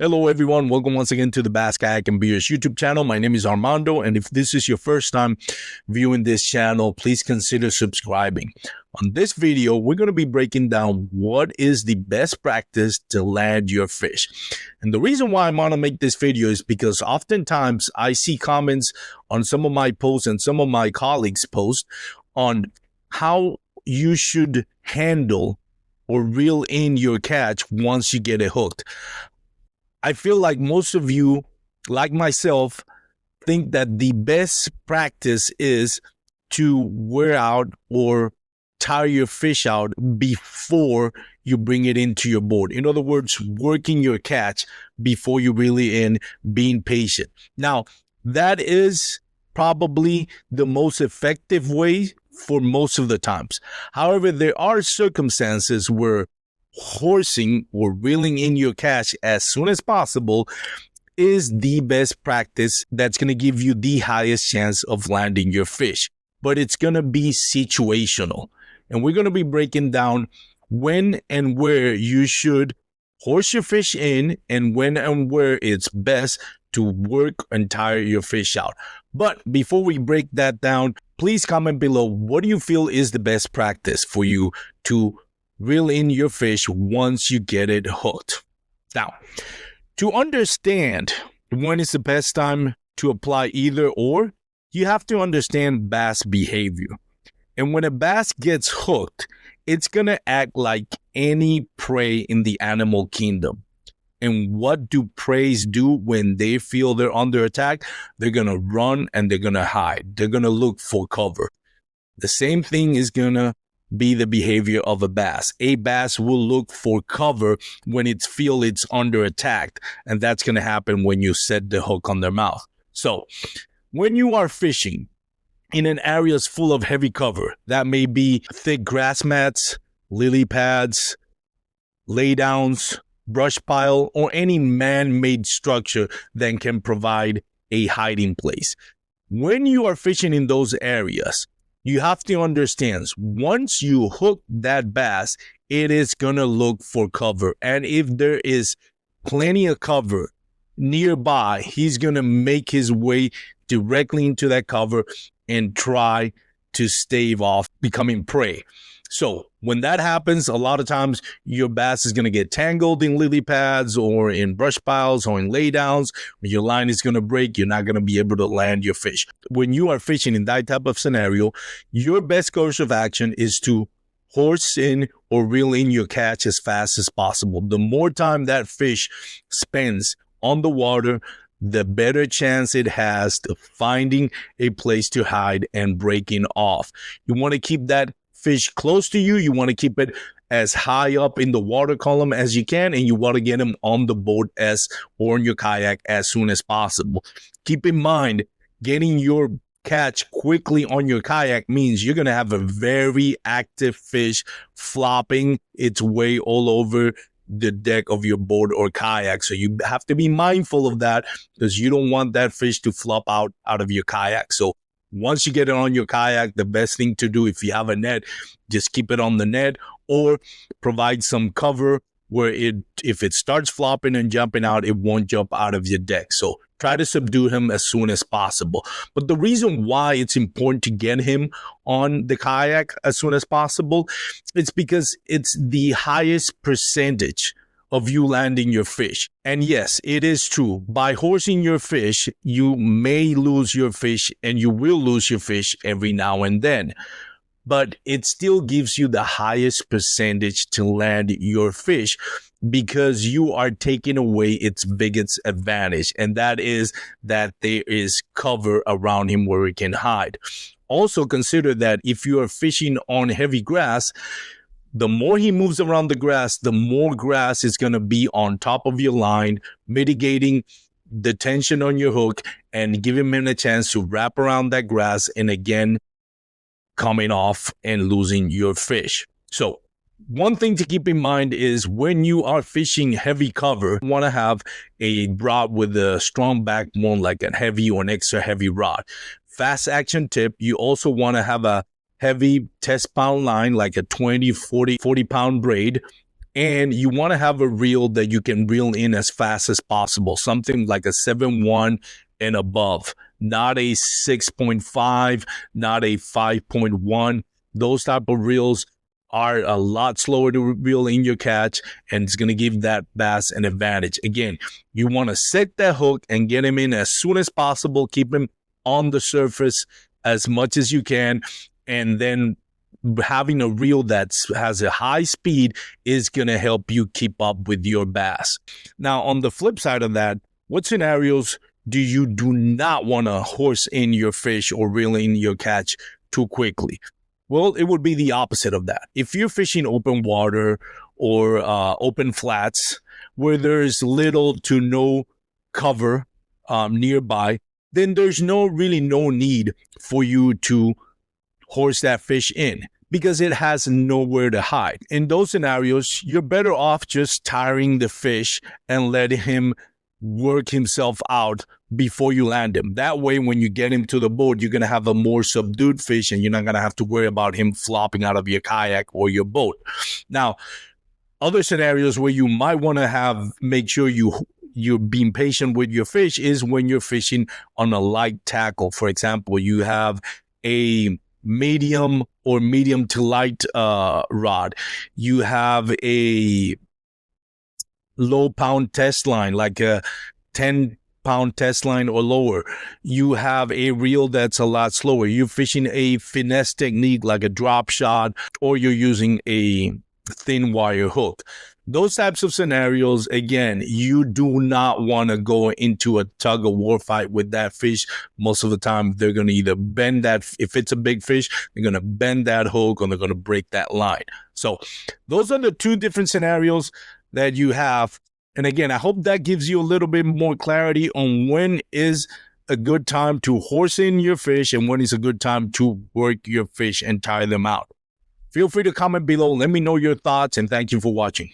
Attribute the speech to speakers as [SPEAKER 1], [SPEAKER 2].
[SPEAKER 1] Hello everyone, welcome once again to the Bass Kayak and Beers YouTube channel. My name is Armando, and if this is your first time viewing this channel, please consider subscribing. On this video, we're going to be breaking down what is the best practice to land your fish. And the reason why I'm going to make this video is because oftentimes I see comments on some of my posts and some of my colleagues' posts on how you should handle or reel in your catch once you get it hooked. I feel like most of you, like myself, think that the best practice is to wear out or tire your fish out before you bring it into your boat. In other words, working your catch before you reel it in, being patient. Now, that is probably the most effective way for most of the times. However, there are circumstances where horsing or reeling in your catch as soon as possible is the best practice that's going to give you the highest chance of landing your fish. But it's going to be situational. And we're going to be breaking down when and where you should horse your fish in and when and where it's best to work and tire your fish out. But before we break that down, please comment below, what do you feel is the best practice for you to reel in your fish once you get it hooked? Now, to understand when is the best time to apply either or, you have to understand bass behavior. And when a bass gets hooked, it's going to act like any prey in the animal kingdom. And what do preys do when they feel they're under attack? They're going to run and they're going to hide. They're going to look for cover. The same thing is going to be the behavior of a bass. A bass will look for cover when it feels it's under attack, and that's going to happen when you set the hook on their mouth. So when you are fishing in an area full of heavy cover, that may be thick grass mats, lily pads, laydowns, brush pile, or any man-made structure that can provide a hiding place. When you are fishing in those areas, you have to understand, once you hook that bass, it is going to look for cover. And if there is plenty of cover nearby, he's going to make his way directly into that cover and try to stave off becoming prey. So when that happens, a lot of times your bass is going to get tangled in lily pads or in brush piles or in laydowns. When your line is going to break, you're not going to be able to land your fish. When you are fishing in that type of scenario, your best course of action is to horse in or reel in your catch as fast as possible. The more time that fish spends on the water, the better chance it has of finding a place to hide and breaking off. You want to keep that fish close to you. You want to keep it as high up in the water column as you can, and you want to get him on the boat or in your kayak as soon as possible. Keep in mind, getting your catch quickly on your kayak means you're going to have a very active fish flopping its way all over the deck of your boat or kayak. So you have to be mindful of that, because you don't want that fish to flop out of your kayak. So once you get it on your kayak, the best thing to do, if you have a net, just keep it on the net or provide some cover where if it starts flopping and jumping out, it won't jump out of your deck. So try to subdue him as soon as possible. But the reason why it's important to get him on the kayak as soon as possible, it's because it's the highest percentage of you landing your fish. And yes, it is true. By horsing your fish, you may lose your fish, and you will lose your fish every now and then. But it still gives you the highest percentage to land your fish, because you are taking away its biggest advantage, and that is that there is cover around him where he can hide. Also consider that if you are fishing on heavy grass, the more he moves around the grass, the more grass is going to be on top of your line, mitigating the tension on your hook and giving him a chance to wrap around that grass and again coming off and losing your fish. So one thing to keep in mind is when you are fishing heavy cover, you want to have a rod with a strong backbone, like a heavy or an extra heavy rod. Fast action tip, you also want to have a heavy test pound line, like a 20, 40 pound braid, And you want to have a reel that you can reel in as fast as possible, something like a 7.1 and above, not a 6.5, not a 5.1. Those type of reels are a lot slower to reel in your catch, and it's going to give that bass an advantage. Again, you want to set that hook and get him in as soon as possible. Keep him on the surface as much as you can, and then having a reel that has a high speed is going to help you keep up with your bass. Now, on the flip side of that, what scenarios do not want to horse in your fish or reel in your catch too quickly? Well, it would be the opposite of that. If you're fishing open water or open flats where there's little to no cover nearby, then there's really no need for you to horse that fish in, because it has nowhere to hide. In those scenarios, you're better off just tiring the fish and letting him work himself out before you land him. That way, when you get him to the boat, you're going to have a more subdued fish, and you're not going to have to worry about him flopping out of your kayak or your boat. Now, other scenarios where you might want to make sure you're being patient with your fish is when you're fishing on a light tackle. For example, you have a medium or medium to light rod. You have a low pound test line, like a 10-pound test line or lower. You have a reel that's a lot slower. You're fishing a finesse technique like a drop shot, or you're using a thin wire hook. Those types of scenarios, again, you do not want to go into a tug of war fight with that fish. Most of the time, they're going to either bend that, if it's a big fish, they're going to bend that hook, or they're going to break that line. So those are the two different scenarios that you have. And again, I hope that gives you a little bit more clarity on when is a good time to horse in your fish and when is a good time to work your fish and tire them out. Feel free to comment below. Let me know your thoughts, and thank you for watching.